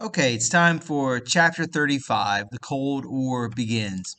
Okay, it's time for Chapter 35. The Cold War begins.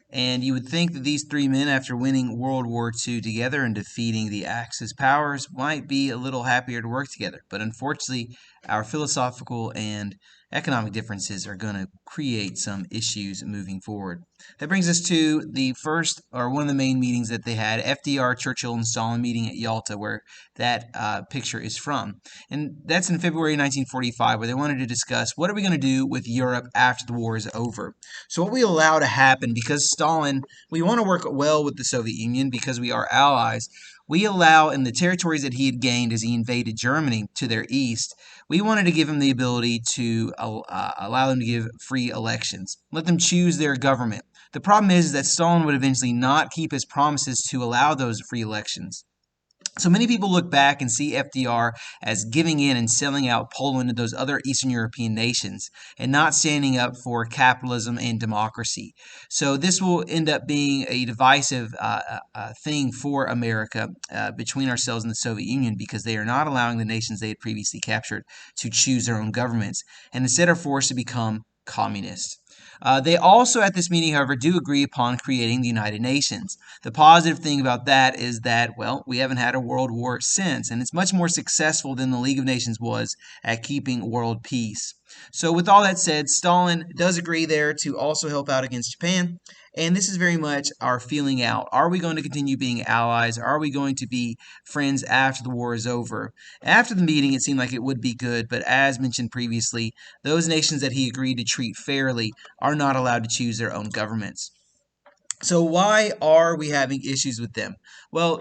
And you would think that these three men, after winning World War II together and defeating the Axis powers, might be a little happier to work together. But unfortunately, our philosophical and economic differences are going to create some issues moving forward. That brings us to the first, or one of the main meetings that they had, FDR, Churchill, and Stalin meeting at Yalta, where that picture is from. And that's in February 1945, where they wanted to discuss what are we going to do with Europe after the war is over. So what we allow to happen, because Stalin, we want to work well with the Soviet Union because we are allies. We allow in the territories that he had gained as he invaded Germany to their east, we wanted to give him the ability to allow them to give free elections, let them choose their government. The problem is that Stalin would eventually not keep his promises to allow those free elections. So many people look back and see FDR as giving in and selling out Poland and those other Eastern European nations and not standing up for capitalism and democracy. So this will end up being a divisive thing for America between ourselves and the Soviet Union because they are not allowing the nations they had previously captured to choose their own governments and instead are forced to become communist. They also, at this meeting, however, do agree upon creating the United Nations. The positive thing about that is that, well, we haven't had a world war since, and it's much more successful than the League of Nations was at keeping world peace. So, with all that said, Stalin does agree there to also help out against Japan. And this is very much our feeling out. Are we going to continue being allies? Are we going to be friends after the war is over? After the meeting, it seemed like it would be good, but as mentioned previously, those nations that he agreed to treat fairly are not allowed to choose their own governments. So why are we having issues with them? Well,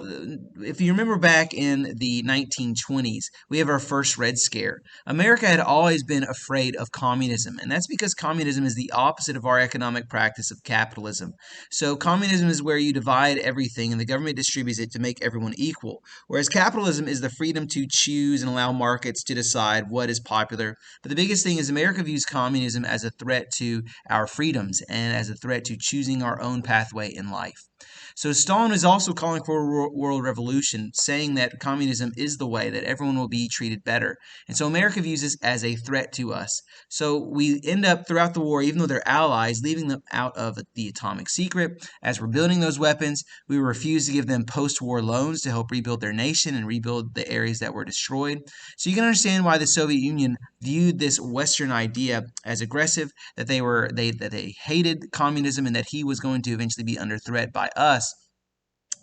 if you remember back in the 1920s, we have our first Red Scare. America had always been afraid of communism, and that's because communism is the opposite of our economic practice of capitalism. So communism is where you divide everything and the government distributes it to make everyone equal, whereas capitalism is the freedom to choose and allow markets to decide what is popular. But the biggest thing is America views communism as a threat to our freedoms and as a threat to choosing our own pathway in life. So Stalin is also calling for a world revolution, saying that communism is the way, that everyone will be treated better. And so America views this as a threat to us. So we end up throughout the war, even though they're allies, leaving them out of the atomic secret. As we're building those weapons, we refuse to give them post-war loans to help rebuild their nation and rebuild the areas that were destroyed. So you can understand why the Soviet Union viewed this Western idea as aggressive, that they hated communism and that he was going to eventually be under threat by us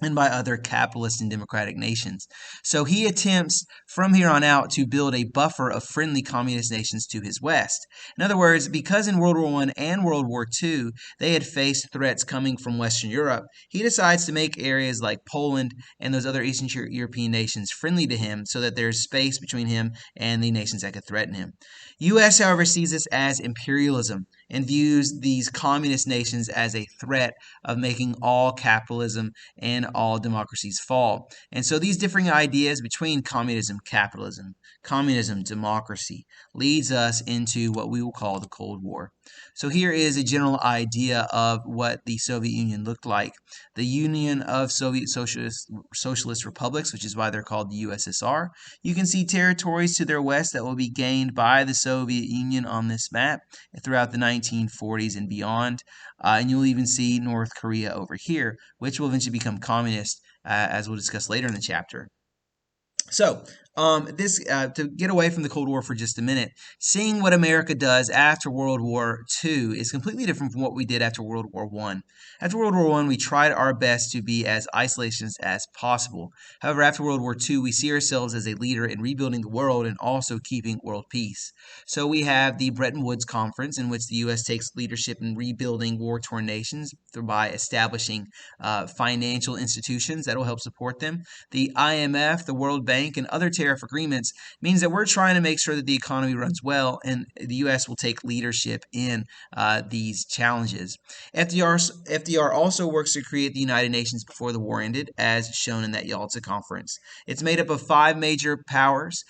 and by other capitalist and democratic nations. So he attempts from here on out to build a buffer of friendly communist nations to his west. In other words, because in World War I and World War II they had faced threats coming from Western Europe, he decides to make areas like Poland and those other Eastern European nations friendly to him so that there's space between him and the nations that could threaten him. U.S., however, sees this as imperialism and views these communist nations as a threat of making all capitalism and all democracies fall. And so these differing ideas between communism, democracy, leads us into what we will call the Cold War. So here is a general idea of what the Soviet Union looked like. The Union of Soviet Socialist Republics, which is why they're called the USSR. You can see territories to their west that will be gained by the Soviet Union on this map throughout the 1940s and beyond. And you'll even see North Korea over here, which will eventually become communist, as we'll discuss later in the chapter. So, to get away from the Cold War for just a minute, seeing what America does after World War II is completely different from what we did after World War I. After World War I, we tried our best to be as isolationist as possible. However, after World War II, we see ourselves as a leader in rebuilding the world and also keeping world peace. So we have the Bretton Woods Conference, in which the U.S. takes leadership in rebuilding war-torn nations by establishing financial institutions that will help support them. The IMF, the World Bank, and other tariff agreements means that we're trying to make sure that the economy runs well, and the U.S. will take leadership in these challenges. FDR also works to create the United Nations before the war ended, as shown in that Yalta conference. It's made up of 5 major powers,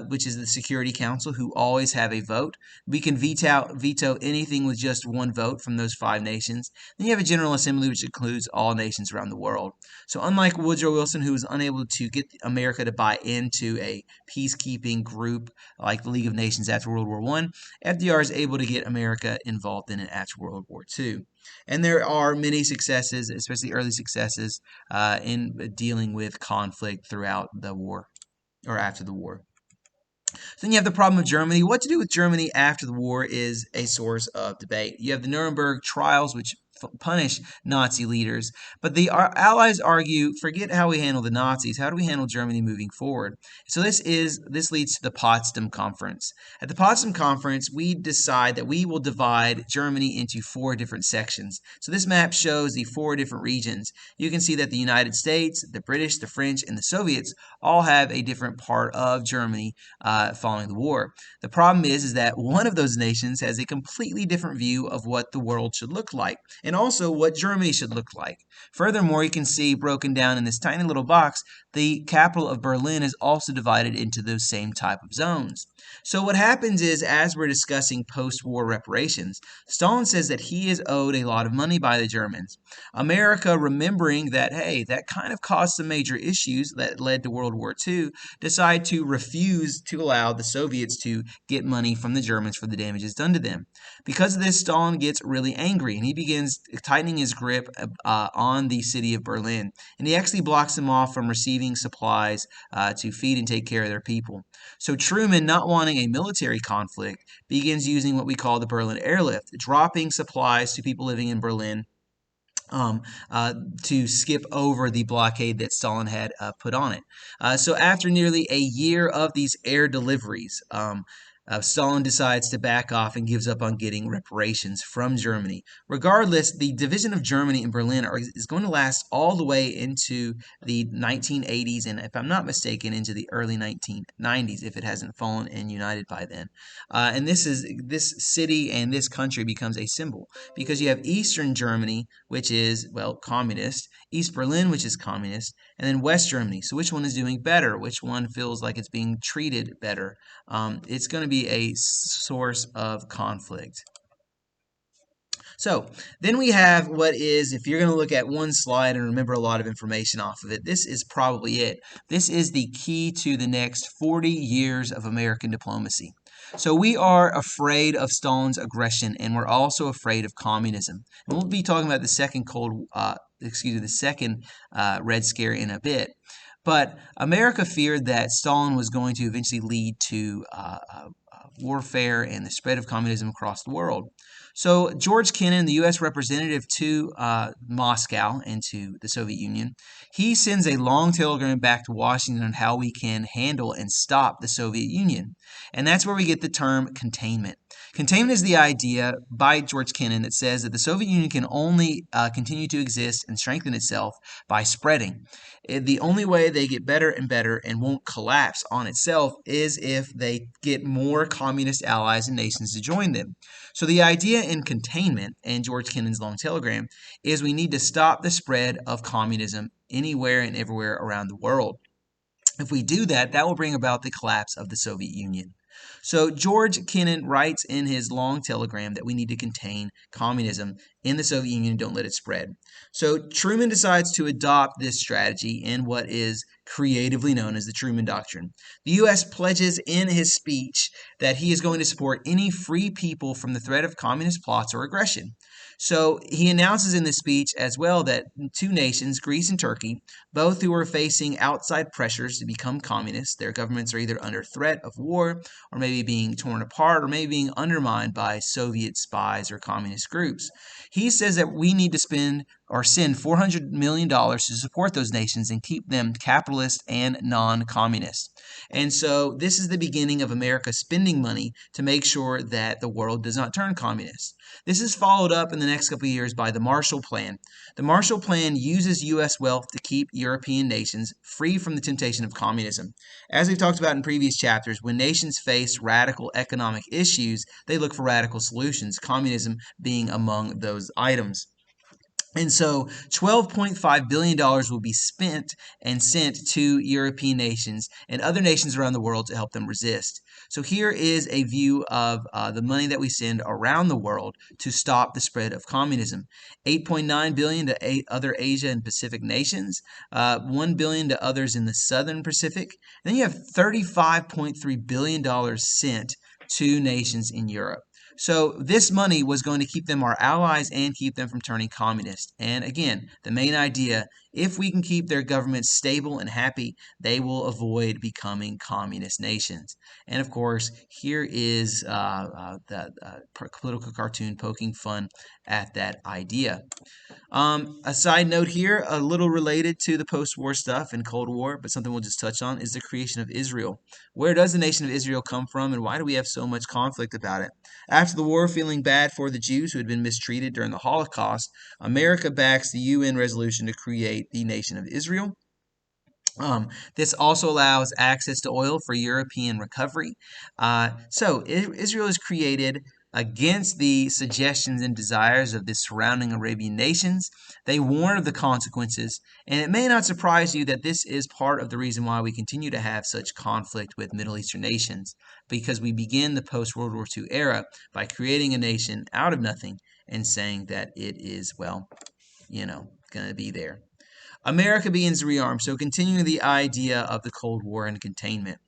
which is the Security Council, who always have a vote. We can veto anything with just 1 vote from those 5 nations. Then you have a General Assembly, which includes all nations around the world. So unlike Woodrow Wilson, who was unable to get America to buy into into a peacekeeping group like the League of Nations after World War I, FDR is able to get America involved in it after World War II. And there are many successes, especially early successes, in dealing with conflict throughout the war or after the war. Then you have the problem of Germany. What to do with Germany after the war is a source of debate. You have the Nuremberg trials, which punish Nazi leaders, but the Allies argue, forget how we handle the Nazis, how do we handle Germany moving forward? So this leads to the Potsdam Conference. At the Potsdam Conference, we decide that we will divide Germany into 4 different sections. So this map shows the 4 different regions. You can see that the United States, the British, the French, and the Soviets all have a different part of Germany following the war. The problem is that one of those nations has a completely different view of what the world should look like, and also what Germany should look like. Furthermore, you can see broken down in this tiny little box, the capital of Berlin is also divided into those same type of zones. So what happens is, as we're discussing post-war reparations, Stalin says that he is owed a lot of money by the Germans. America, remembering that, hey, that kind of caused some major issues that led to World War II, decide to refuse to allow the Soviets to get money from the Germans for the damages done to them. Because of this, Stalin gets really angry, and he begins tightening his grip on the city of Berlin. And he actually blocks them off from receiving supplies to feed and take care of their people. So Truman, not wanting a military conflict, begins using what we call the Berlin Airlift, dropping supplies to people living in Berlin to skip over the blockade that Stalin had put on it. So after nearly a year of these air deliveries, Stalin decides to back off and gives up on getting reparations from Germany. Regardless, the division of Germany in Berlin is going to last all the way into the 1980s, and if I'm not mistaken, into the early 1990s, if it hasn't fallen and united by then. And this city and this country becomes a symbol, because you have Eastern Germany, which is, well, communist, East Berlin, which is communist, and then West Germany. So which one is doing better? Which one feels like it's being treated better? It's going to be a source of conflict. So then we have what is, if you're going to look at one slide and remember a lot of information off of it, this is probably it. This is the key to the next 40 years of American diplomacy. So we are afraid of Stalin's aggression, and we're also afraid of communism. And we'll be talking about the second Red Scare in a bit. But America feared that Stalin was going to eventually lead to warfare and the spread of communism across the world. So George Kennan, the U.S. representative to Moscow and to the Soviet Union, he sends a long telegram back to Washington on how we can handle and stop the Soviet Union. And that's where we get the term containment. Containment is the idea by George Kennan that says that the Soviet Union can only continue to exist and strengthen itself by spreading. The only way they get better and better and won't collapse on itself is if they get more communist allies and nations to join them. So the idea in containment and George Kennan's long telegram is we need to stop the spread of communism anywhere and everywhere around the world. If we do that, that will bring about the collapse of the Soviet Union. So George Kennan writes in his long telegram that we need to contain communism in the Soviet Union and don't let it spread. So Truman decides to adopt this strategy in what is creatively known as the Truman Doctrine. The U.S. pledges in his speech that he is going to support any free people from the threat of communist plots or aggression. So he announces in this speech as well that 2 nations, Greece and Turkey, both who are facing outside pressures to become communists, their governments are either under threat of war or maybe being torn apart or maybe being undermined by Soviet spies or communist groups. He says that we need to send $400 million to support those nations and keep them capitalist and non-communist. And so this is the beginning of America spending money to make sure that the world does not turn communist. This is followed up in the next couple of years by the Marshall Plan. The Marshall Plan uses U.S. wealth to keep European nations free from the temptation of communism. As we've talked about in previous chapters, when nations face radical economic issues, they look for radical solutions, communism being among those items. And so $12.5 billion will be spent and sent to European nations and other nations around the world to help them resist. So here is a view of the money that we send around the world to stop the spread of communism. $8.9 billion to other Asia and Pacific nations, $1 billion to others in the Southern Pacific. And then you have $35.3 billion sent to nations in Europe. So this money was going to keep them our allies and keep them from turning communist. And again, the main idea, if we can keep their governments stable and happy, they will avoid becoming communist nations. And of course, here is the political cartoon poking fun at that idea. A side note here, a little related to the post-war stuff and Cold War, but something we'll just touch on, is the creation of Israel. Where does the nation of Israel come from, and why do we have so much conflict about it? After the war, feeling bad for the Jews who had been mistreated during the Holocaust, America backs the UN resolution to create the nation of Israel. This also allows access to oil for European recovery. So Israel is created against the suggestions and desires of the surrounding Arabian nations. They warn of the consequences, and it may not surprise you that this is part of the reason why we continue to have such conflict with Middle Eastern nations, because we begin the post-World War II era by creating a nation out of nothing and saying that it is, well, going to be there. America begins to rearm, so continuing the idea of the Cold War and containment.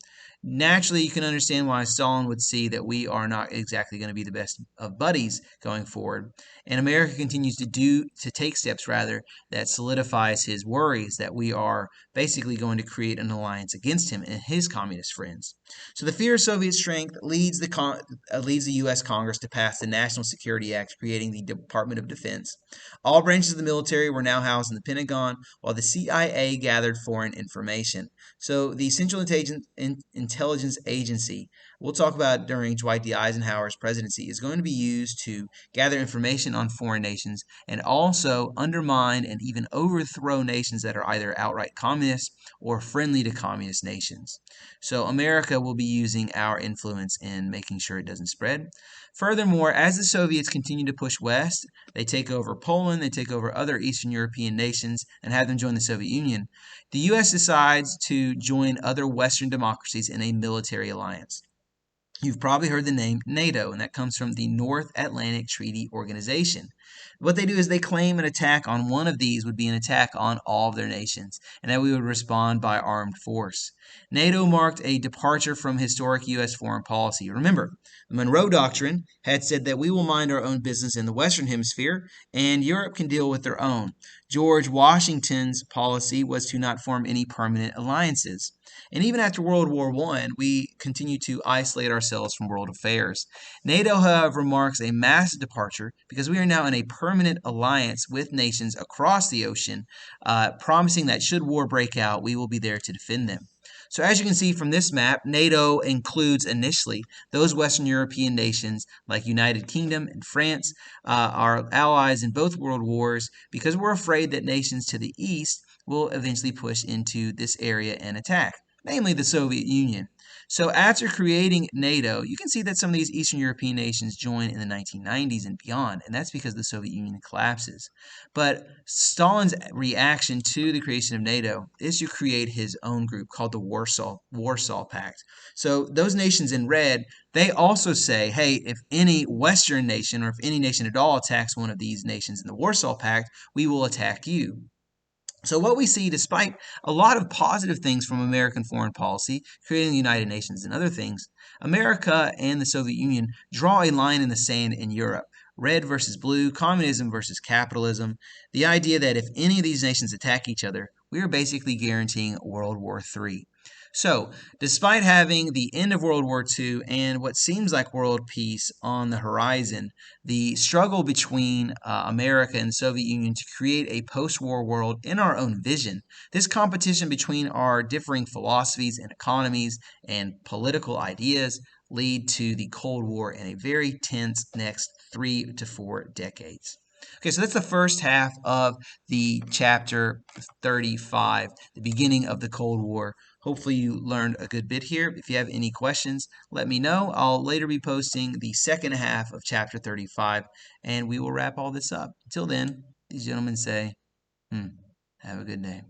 Naturally, you can understand why Stalin would see that we are not exactly going to be the best of buddies going forward. And America continues to take steps rather that solidifies his worries that we are basically going to create an alliance against him and his communist friends. So the fear of Soviet strength leads the U.S. Congress to pass the National Security Act, creating the Department of Defense. All branches of the military were now housed in the Pentagon, while the CIA gathered foreign information. So the Central Intelligence Agency, we'll talk about during Dwight D. Eisenhower's presidency, is going to be used to gather information on foreign nations and also undermine and even overthrow nations that are either outright communist or friendly to communist nations. So America will be using our influence in making sure it doesn't spread. Furthermore, as the Soviets continue to push west, they take over Poland, they take over other Eastern European nations, and have them join the Soviet Union. The U.S. decides to join other Western democracies in a military alliance. You've probably heard the name NATO, and that comes from the North Atlantic Treaty Organization. What they do is they claim an attack on one of these would be an attack on all of their nations, and that we would respond by armed force. NATO marked a departure from historic U.S. foreign policy. Remember, the Monroe Doctrine had said that we will mind our own business in the Western Hemisphere, and Europe can deal with their own. George Washington's policy was to not form any permanent alliances. And even after World War I, we continue to isolate ourselves from world affairs. NATO, however, marks a massive departure because we are now in a permanent alliance with nations across the ocean, promising that should war break out, we will be there to defend them. So as you can see from this map, NATO includes initially those Western European nations like United Kingdom and France, our allies in both world wars, because we're afraid that nations to the east will eventually push into this area and attack, namely the Soviet Union. So after creating NATO, you can see that some of these Eastern European nations join in the 1990s and beyond, and that's because the Soviet Union collapses. But Stalin's reaction to the creation of NATO is to create his own group called the Warsaw Pact. So those nations in red, they also say, hey, if any Western nation or if any nation at all attacks one of these nations in the Warsaw Pact, we will attack you. So what we see, despite a lot of positive things from American foreign policy, creating the United Nations and other things, America and the Soviet Union draw a line in the sand in Europe. Red versus blue, communism versus capitalism. The idea that if any of these nations attack each other, we are basically guaranteeing World War III. So, despite having the end of World War II and what seems like world peace on the horizon, the struggle between America and the Soviet Union to create a post-war world in our own vision, this competition between our differing philosophies and economies and political ideas lead to the Cold War and a very tense next 3 to 4 decades. Okay, so that's the first half of the chapter 35, the beginning of the Cold War. Hopefully you learned a good bit here. If you have any questions, let me know. I'll later be posting the second half of chapter 35, and we will wrap all this up. Until then. These gentlemen say, have a good day.